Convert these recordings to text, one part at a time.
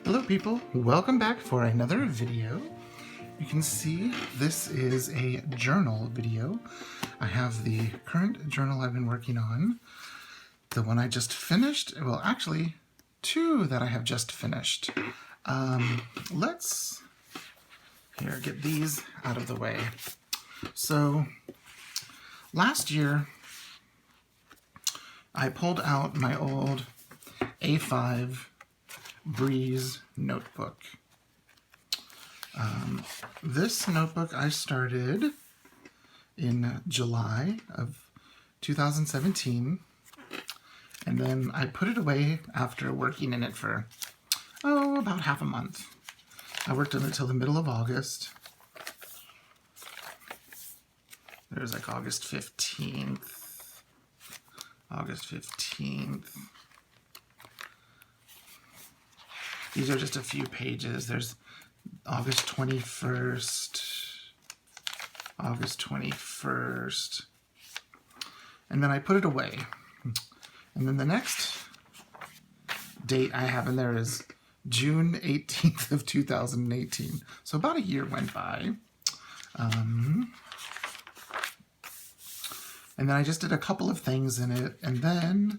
Hello people, welcome back for another video. You can see this is a journal video. I have the current journal I've been working on, the one I just finished, well actually two that I have just finished. Let's get these out of the way. So last year I pulled out my old A5 Breeze notebook. This notebook I started in July of 2017, and then I put it away after working in it for, about half a month. I worked on it till the middle of August. There's like August 15th. These are just a few pages. There's August 21st, and then I put it away. And then the next date I have in there is June 18th of 2018. So about a year went by. And then I just did a couple of things in it, and then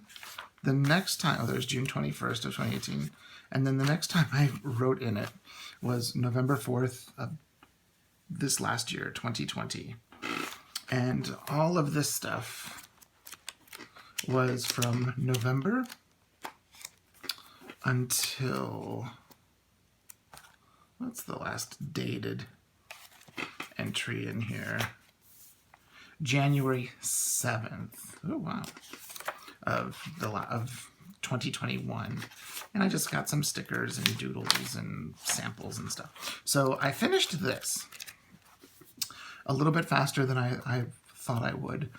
the next time, there's June 21st of 2018, and then the next time I wrote in it was November 4th of this last year, 2020. And all of this stuff was from November until, what's the last dated entry in here? January 7th. Oh wow. Of 2021. And I just got some stickers and doodles and samples and stuff. So I finished this a little bit faster than I thought I would,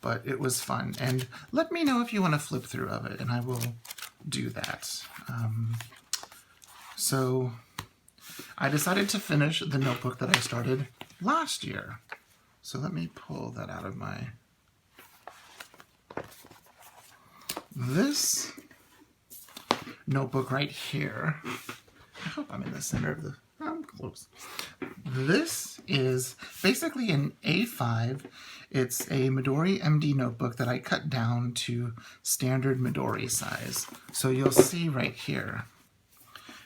but it was fun. And let me know if you want to flip through of it, and I will do that. So I decided to finish the notebook that I started last year. So let me pull that out of my... This notebook right here, I hope I'm in the center of the... I'm close. This is basically an A5. It's a Midori MD notebook that I cut down to standard Midori size. So you'll see right here,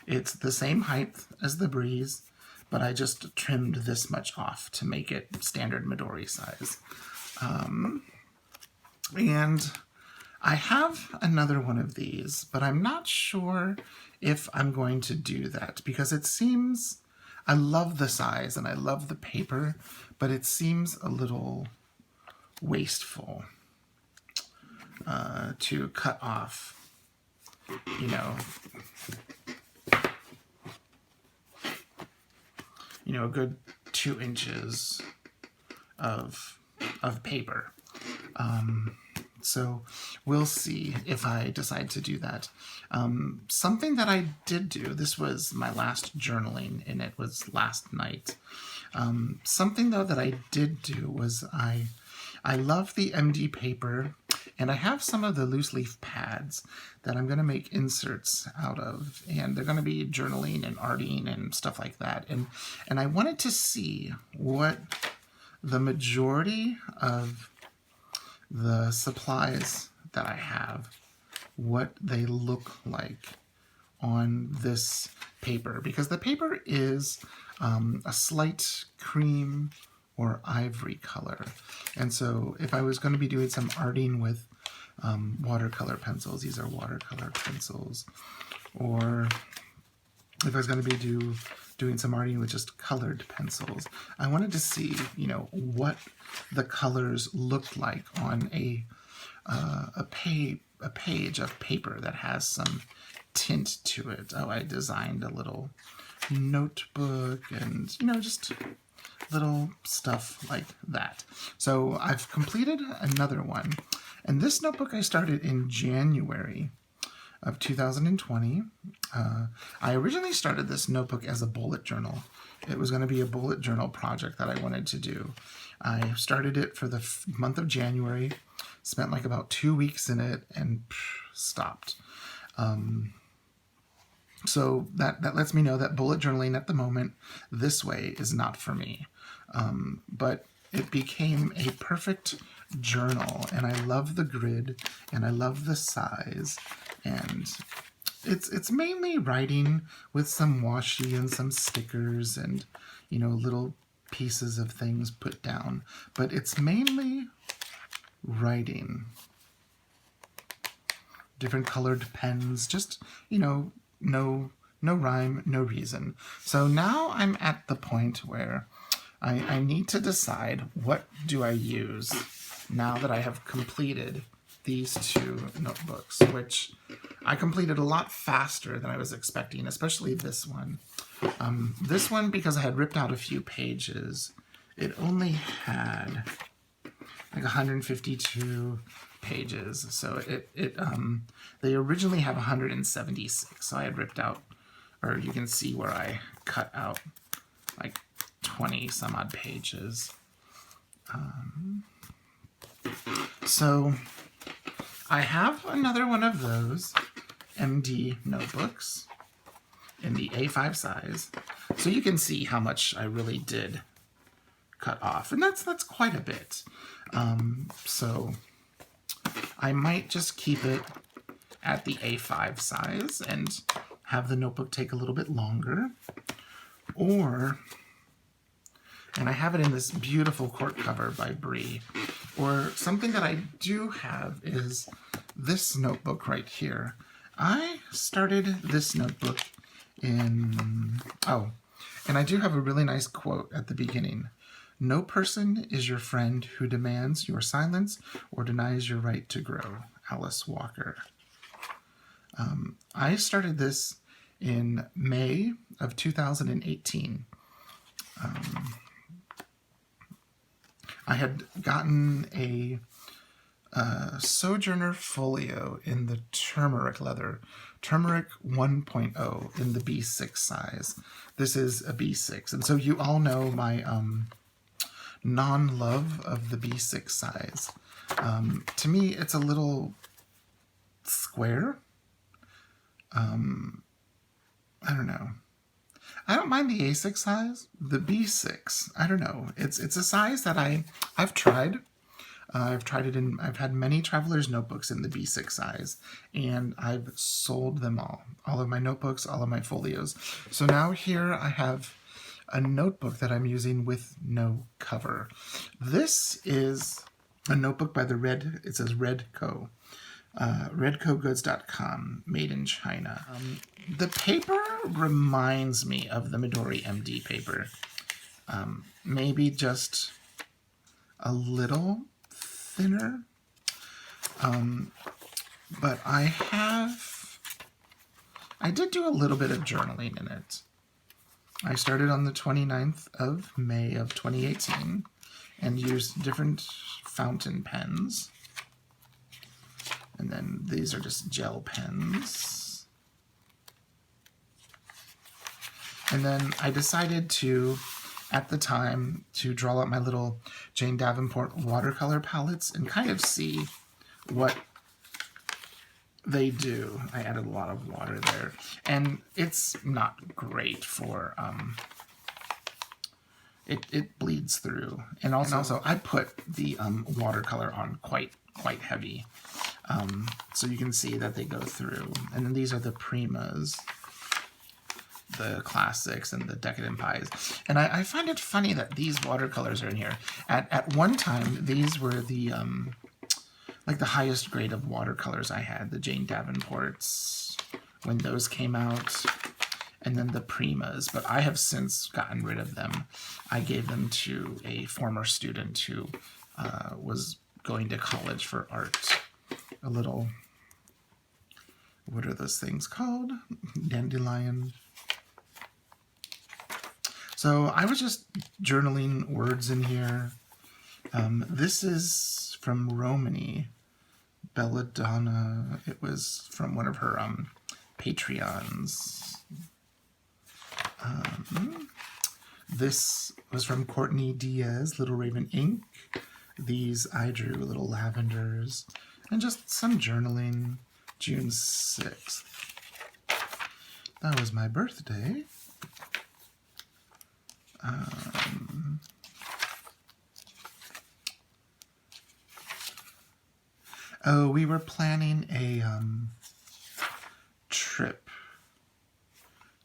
it's the same height as the Breeze, but I just trimmed this much off to make it standard Midori size. And I have another one of these, but I'm not sure if I'm going to do that because it seems, I love the size and I love the paper, but it seems a little wasteful to cut off, a good 2 inches of paper. So we'll see if I decide to do that. Something that I did do, this was my last journaling, and it was last night. Something though that I did do was I love the MD paper, and I have some of the loose leaf pads that I'm going to make inserts out of, and they're going to be journaling and arting and stuff like that. And I wanted to see what the majority of the supplies that I have, what they look like on this paper, because the paper is a slight cream or ivory color. And so if I was going to be doing some arting with watercolor pencils, these are watercolor pencils, or if I was going to be doing some arting with just colored pencils, I wanted to see, what the colors looked like on a page of paper that has some tint to it. Oh, I designed a little notebook and, just little stuff like that. So I've completed another one. And this notebook I started in January of 2020. I originally started this notebook as a bullet journal. It was going to be a bullet journal project that I wanted to do. I started it for the month of January, spent like about 2 weeks in it, and stopped. So that lets me know that bullet journaling at the moment, this way, is not for me. But it became a perfect journal, and I love the grid, and I love the size, and it's mainly writing with some washi and some stickers and, you know, little pieces of things put down. But it's mainly writing. Different colored pens, just, you know, no rhyme, no reason. So now I'm at the point where I need to decide, what do I use now that I have completed these two notebooks, which I completed a lot faster than I was expecting, especially this one. This one, because I had ripped out a few pages, it only had like 152 pages. So they originally have 176. So I had ripped out, or you can see where I cut out like 20 some odd pages. So I have another one of those MD notebooks in the A5 size. So you can see how much I really did cut off. And that's quite a bit. So I might just keep it at the A5 size and have the notebook take a little bit longer. Or, and I have it in this beautiful cork cover by Brie. Or something that I do have is this notebook right here. I started this notebook in, and I do have a really nice quote at the beginning. No person is your friend who demands your silence or denies your right to grow. Alice Walker. I started this in May of 2018. I had gotten a Sojourner Folio in the turmeric leather, turmeric 1.0 in the B6 size. This is a B6, and so you all know my non-love of the B6 size. To me, it's a little square. I don't know. I don't mind the A6 size. The B6, I don't know. It's a size that I've tried. I've tried it in, I've had many traveler's notebooks in the B6 size, and I've sold them all. All of my notebooks, all of my folios. So now here I have a notebook that I'm using with no cover. This is a notebook by it says Redco. RedcoGoods.com, made in China. The paper reminds me of the Midori MD paper. Maybe just a little thinner. But I did do a little bit of journaling in it. I started on the 29th of May of 2018 and used different fountain pens. And then these are just gel pens. And then I decided to, at the time, to draw out my little Jane Davenport watercolor palettes and kind of see what they do. I added a lot of water there. And it's not great for, it bleeds through. And also I put the watercolor on quite heavy. So you can see that they go through. And then these are the Primas, the classics, and the Decadent Pies. And I find it funny that these watercolors are in here. At one time, these were the like the highest grade of watercolors I had. The Jane Davenports, when those came out, and then the Primas. But I have since gotten rid of them. I gave them to a former student who was going to college for art. A little, what are those things called? Dandelion. So I was just journaling words in here. This is from Romany, Belladonna. It was from one of her Patreons. This was from Courtney Diaz, Little Raven Ink. These I drew little lavenders. And just some journaling, June 6th. that was my birthday. Oh, we were planning a trip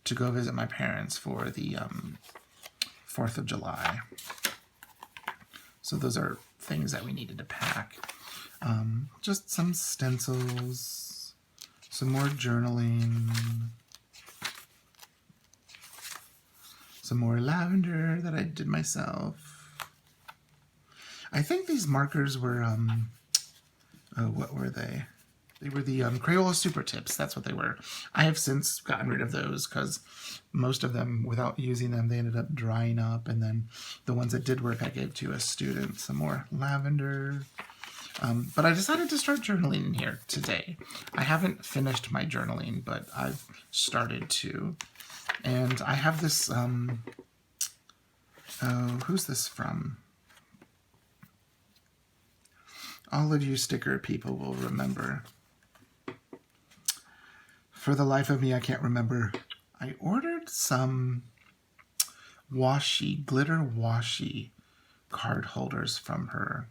to go visit my parents for the 4th of July. So those are things that we needed to pack. Just some stencils, some more journaling, some more lavender that I did myself. I think these markers were, what were they? They were the Crayola Super Tips. That's what they were. I have since gotten rid of those because most of them, without using them, they ended up drying up. And then the ones that did work, I gave to a student. Some more lavender. But I decided to start journaling in here today. I haven't finished my journaling, but I've started to. And I have this, who's this from? All of you sticker people will remember. For the life of me, I can't remember. I ordered some washi, glitter washi card holders from her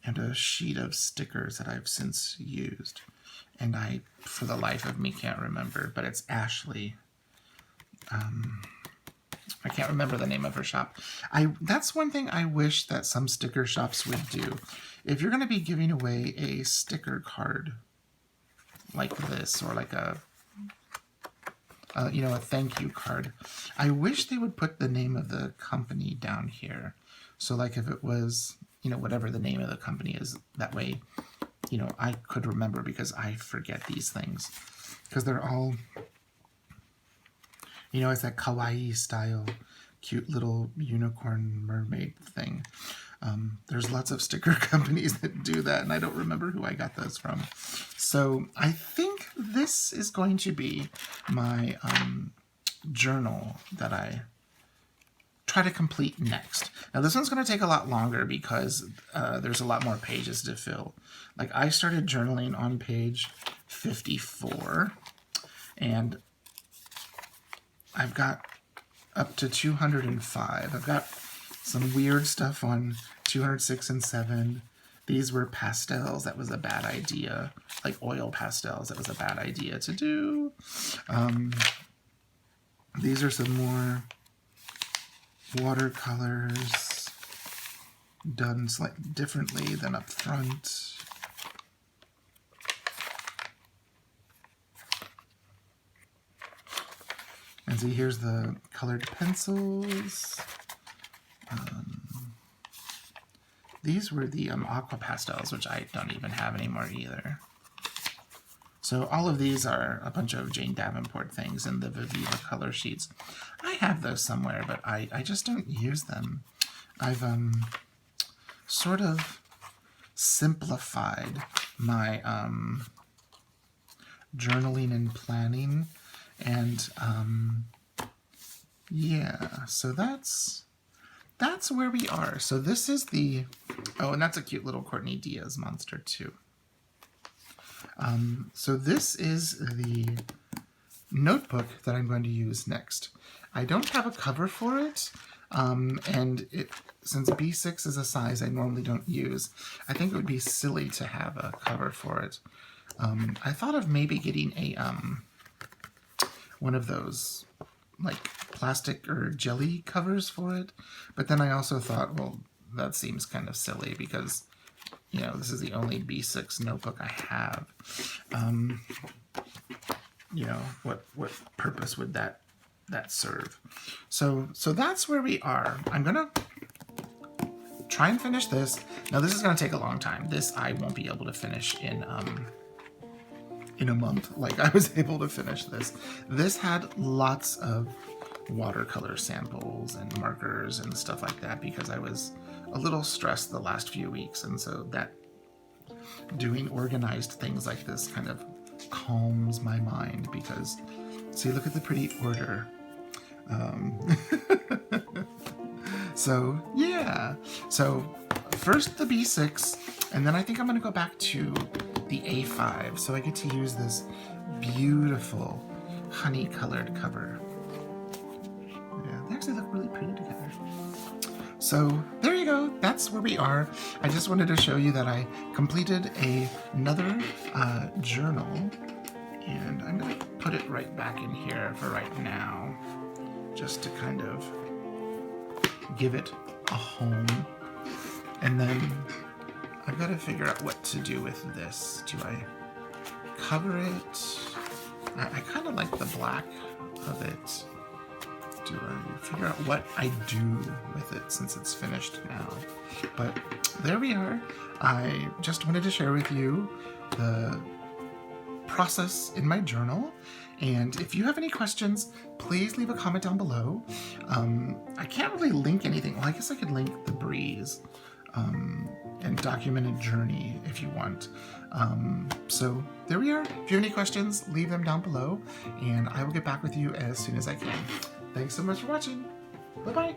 and a sheet of stickers that I've since used. And I, for the life of me, can't remember, but it's Ashley. I can't remember the name of her shop. That's one thing I wish that some sticker shops would do. If you're going to be giving away a sticker card like this, or like a thank you card, I wish they would put the name of the company down here. So like if it was, whatever the name of the company is, that way, I could remember, because I forget these things. Because they're all, it's that kawaii style, cute little unicorn mermaid thing. There's lots of sticker companies that do that, and I don't remember who I got those from. So I think this is going to be my journal that I try to complete next. Now this one's going to take a lot longer because there's a lot more pages to fill. Like I started journaling on page 54, and I've got up to 205. I've got some weird stuff on 206 and 7. These were pastels. That was a bad idea. Like oil pastels. That was a bad idea to do. These are some more watercolors done slightly differently than up front. And see, here's the colored pencils. These were the aqua pastels, which I don't even have anymore either. So all of these are a bunch of Jane Davenport things in the Viviva color sheets. I have those somewhere, but I just don't use them. I've sort of simplified my journaling and planning, and yeah, so that's where we are. So this is the, oh, and that's a cute little Courtney Diaz monster too. So this is the notebook that I'm going to use next. I don't have a cover for it, and since B6 is a size I normally don't use, I think it would be silly to have a cover for it. I thought of maybe getting a one of those like plastic or jelly covers for it, but then I also thought, well, that seems kind of silly because this is the only B6 notebook I have. What purpose would that serve? So that's where we are. I'm gonna try and finish this. Now this is gonna take a long time. This I won't be able to finish in a month like I was able to finish this. This had lots of watercolor samples and markers and stuff like that because I was a little stressed the last few weeks, and so that doing organized things like this kind of calms my mind because, see, look at the pretty order. So yeah, so first the B6, and then I think I'm going to go back to the A5, so I get to use this beautiful honey-colored cover. Yeah, they actually look really pretty together. So there you go. That's where we are. I just wanted to show you that I completed another journal, and I'm going to put it right back in here for right now, just to kind of give it a home. And then I've got to figure out what to do with this. Do I cover it? I kind of like the black of it. Do I figure out what I do with it since it's finished now? But there we are. I just wanted to share with you the process in my journal. And if you have any questions, please leave a comment down below. I can't really link anything. Well, I guess I could link the breeze and documented journey if you want. So there we are. If you have any questions, leave them down below, and I will get back with you as soon as I can. Thanks so much for watching. Bye-bye.